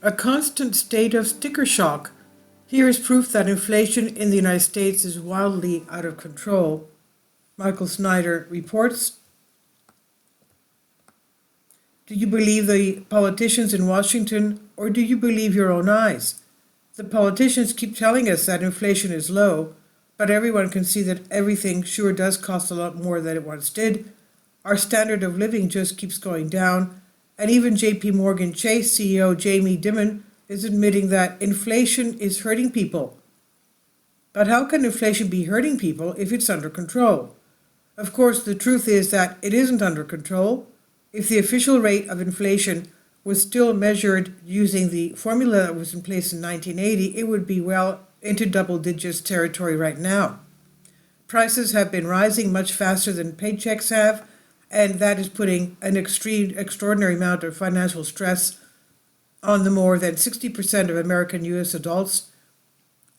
A constant state of sticker shock. Here is proof that inflation in the United States is wildly out of control. Michael Snyder reports. Do you believe the politicians in Washington, or do you believe your own eyes? The politicians keep telling us that inflation is low, but everyone can see that everything sure does cost a lot more than it once did. Our standard of living just keeps going down, and even JP Morgan Chase CEO Jamie Dimon is admitting that inflation is hurting people. But how can inflation be hurting people if it's under control? Of course, the truth is that it isn't under control. If the official rate of inflation was still measured using the formula that was in place in 1980, it would be well into double digits territory right now. Prices have been rising much faster than paychecks have, and that is putting an extraordinary amount of financial stress on the more than 60% of American U.S. adults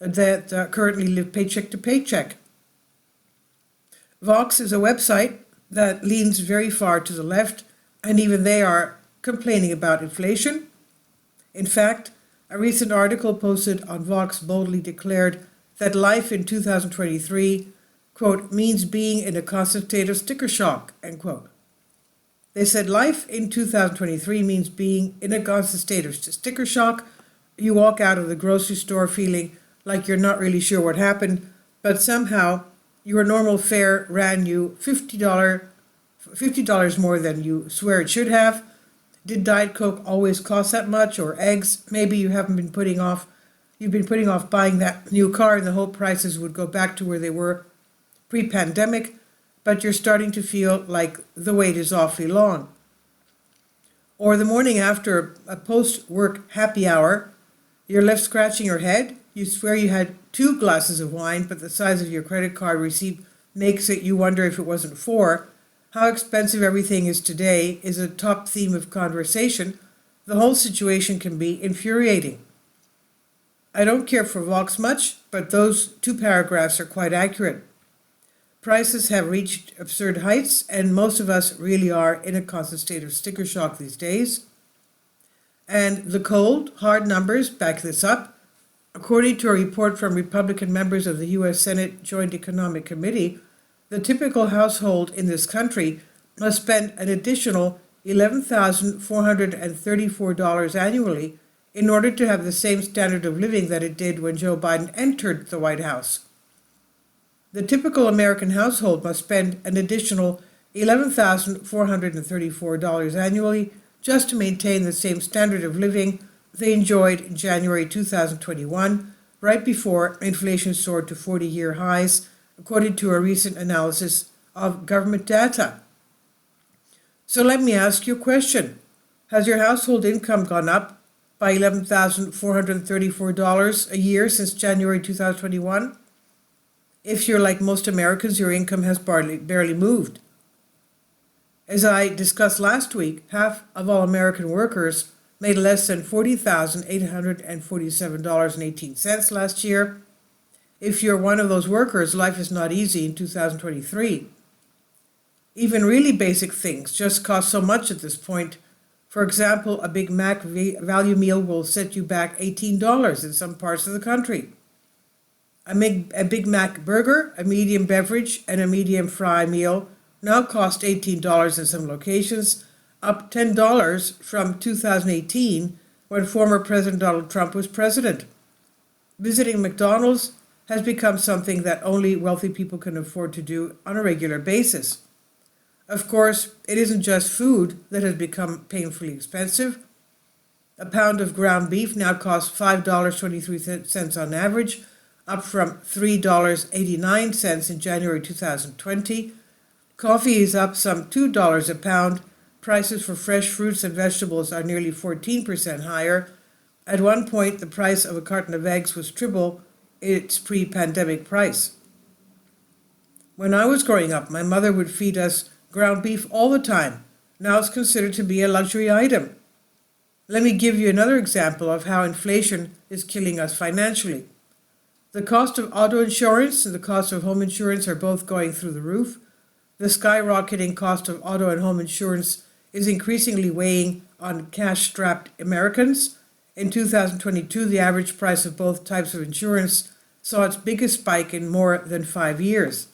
that currently live paycheck to paycheck. Vox is a website that leans very far to the left, and even they are complaining about inflation. In fact, a recent article posted on Vox boldly declared that life in 2023, quote, means being in a constant state of sticker shock, end quote. They said life in 2023 means being in a constant state of sticker shock. You walk out of the grocery store feeling like you're not really sure what happened, but somehow your normal fare ran you $50 more than you swear it should have. Did Diet Coke always cost that much, or eggs? Maybe you've been putting off buying that new car and the whole prices would go back to where they were pre-pandemic, but you're starting to feel like the wait is awfully long. Or the morning after a post-work happy hour, you're left scratching your head. You swear you had 2 glasses of wine, but the size of your credit card receipt makes it you wonder if it wasn't 4. How expensive everything is today is a top theme of conversation. The whole situation can be infuriating. I don't care for Vox much, but those 2 paragraphs are quite accurate. Prices have reached absurd heights, and most of us really are in a constant state of sticker shock these days. And the cold, hard numbers back this up. According to a report from Republican members of the U.S. Senate Joint Economic Committee, the typical household in this country must spend an additional $11,434 annually in order to have the same standard of living that it did when Joe Biden entered the White House. The typical American household must spend an additional $11,434 annually just to maintain the same standard of living they enjoyed in January 2021, right before inflation soared to 40-year highs, according to a recent analysis of government data. So let me ask you a question. Has your household income gone up by $11,434 a year since January 2021? If you're like most Americans, your income has barely moved. As I discussed last week, half of all American workers made less than $40,847.18 last year. If you're one of those workers, life is not easy in 2023. Even really basic things just cost so much at this point. For example, a Big Mac value meal will set you back $18 in some parts of the country. A Big Mac burger, a medium beverage, and a medium fry meal now cost $18 in some locations, up $10 from 2018 when former President Donald Trump was president. Visiting McDonald's has become something that only wealthy people can afford to do on a regular basis. Of course, it isn't just food that has become painfully expensive. A pound of ground beef now costs $5.23 on average, up from $3.89 in January 2020. Coffee is up some $2 a pound. Prices for fresh fruits and vegetables are nearly 14% higher. At one point, the price of a carton of eggs was triple its pre-pandemic price. When I was growing up, my mother would feed us ground beef all the time. Now it's considered to be a luxury item. Let me give you another example of how inflation is killing us financially. The cost of auto insurance and the cost of home insurance are both going through the roof. The skyrocketing cost of auto and home insurance is increasingly weighing on cash-strapped Americans. In 2022, the average price of both types of insurance saw its biggest spike in more than 5 years.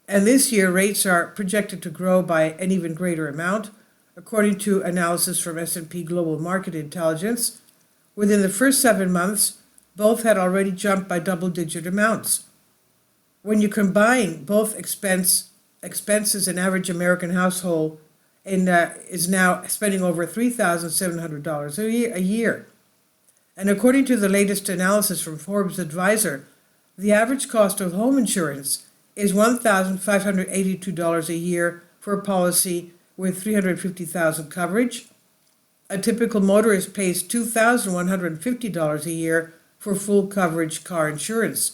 And this year, rates are projected to grow by an even greater amount, according to analysis from S&P Global Market Intelligence. Within the first 7 months, both had already jumped by double-digit amounts. When you combine both expenses, an average American household is now spending over $3,700 a year. And according to the latest analysis from Forbes Advisor, the average cost of home insurance is $1,582 a year for a policy with $350,000 coverage. A typical motorist pays $2,150 a year for full coverage car insurance.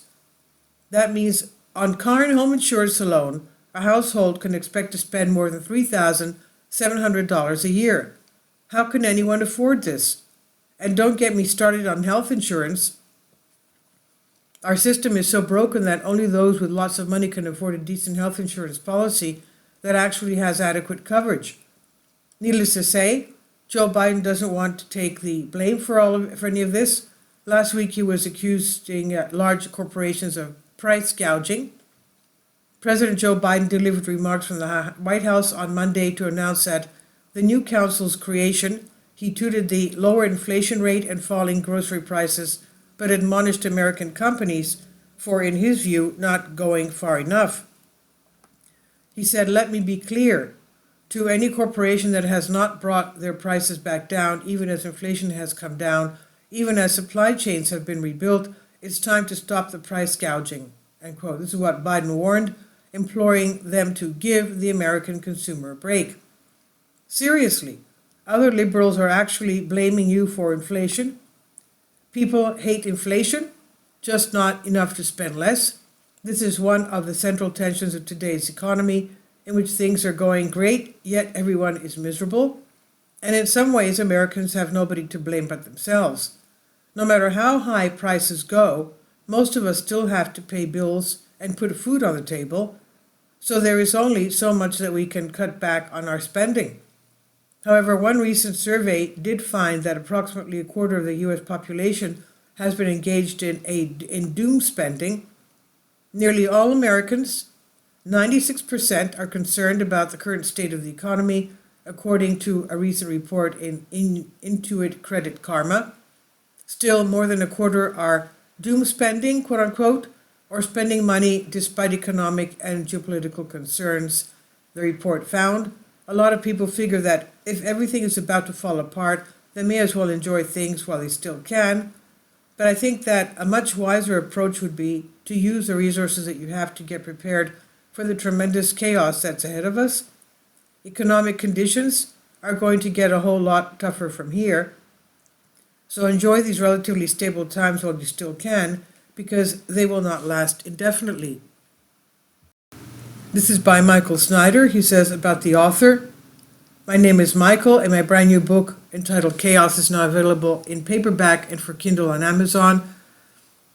That means on car and home insurance alone, a household can expect to spend more than $3,700 a year. How can anyone afford this? And don't get me started on health insurance. Our system is so broken that only those with lots of money can afford a decent health insurance policy that actually has adequate coverage. Needless to say, Joe Biden doesn't want to take the blame for any of this. Last week he was accusing large corporations of price gouging. President Joe Biden delivered remarks from the White House on Monday to announce that the new council's creation. He touted the lower inflation rate and falling grocery prices, but admonished American companies for, in his view, not going far enough. He said, "Let me be clear. To any corporation that has not brought their prices back down, even as inflation has come down, even as supply chains have been rebuilt, it's time to stop the price gouging." End quote. This is what Biden warned, imploring them to give the American consumer a break. Seriously, other liberals are actually blaming you for inflation. People hate inflation, just not enough to spend less. This is one of the central tensions of today's economy, in which things are going great, yet everyone is miserable. And in some ways, Americans have nobody to blame but themselves. No matter how high prices go, most of us still have to pay bills and put food on the table, so there is only so much that we can cut back on our spending. However, one recent survey did find that approximately a quarter of the U.S. population has been engaged in doom spending. Nearly all Americans, 96%, are concerned about the current state of the economy, according to a recent report in Intuit Credit Karma. Still, more than a quarter are doom spending, quote unquote, or spending money despite economic and geopolitical concerns, the report found. A lot of people figure that if everything is about to fall apart, they may as well enjoy things while they still can. But I think that a much wiser approach would be to use the resources that you have to get prepared for the tremendous chaos that's ahead of us. Economic conditions are going to get a whole lot tougher from here. So enjoy these relatively stable times while you still can, because they will not last indefinitely. This is by Michael Snyder. He says about the author, "My name is Michael, and my brand new book entitled Chaos is now available in paperback and for Kindle on Amazon.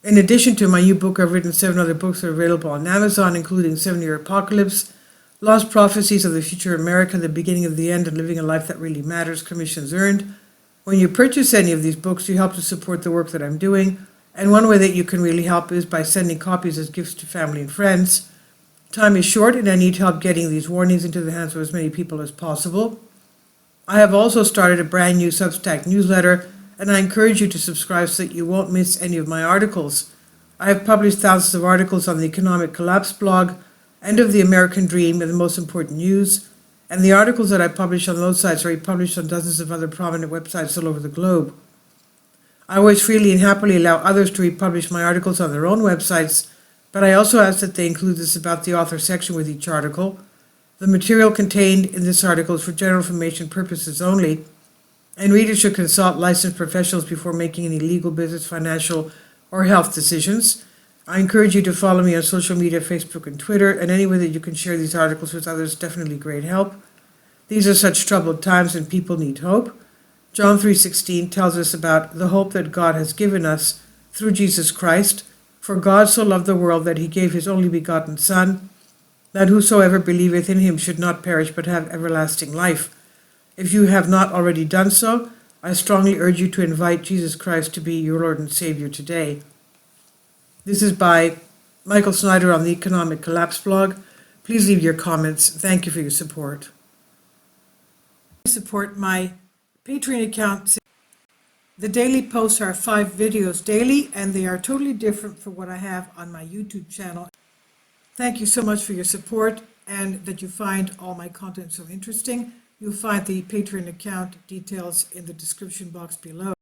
In addition to my new book, I've written 7 other books that are available on Amazon, including 7-Year Apocalypse, Lost Prophecies of the Future of America, The Beginning of the End, and Living a Life That Really Matters, commissions earned. When you purchase any of these books, you help to support the work that I'm doing, and one way that you can really help is by sending copies as gifts to family and friends. Time is short, and I need help getting these warnings into the hands of as many people as possible. I have also started a brand new Substack newsletter, and I encourage you to subscribe so that you won't miss any of my articles. I have published thousands of articles on the Economic Collapse blog, End of the American Dream, and the most important news, and the articles that I publish on those sites are republished on dozens of other prominent websites all over the globe. I always freely and happily allow others to republish my articles on their own websites, but I also ask that they include this about the author section with each article. The material contained in this article is for general information purposes only, and readers should consult licensed professionals before making any legal, business, financial, or health decisions. I encourage you to follow me on social media, Facebook and Twitter, and any way that you can share these articles with others, definitely great help. These are such troubled times and people need hope. John 3:16 tells us about the hope that God has given us through Jesus Christ. For God so loved the world that he gave his only begotten Son, that whosoever believeth in him should not perish but have everlasting life. If you have not already done so, I strongly urge you to invite Jesus Christ to be your Lord and Savior today. This is by Michael Snyder on the Economic Collapse blog. Please leave your comments. Thank you for your support. Support my Patreon account. The daily posts are 5 videos daily, and they are totally different from what I have on my YouTube channel. Thank you so much for your support and that you find all my content so interesting. You'll find the Patreon account details in the description box below.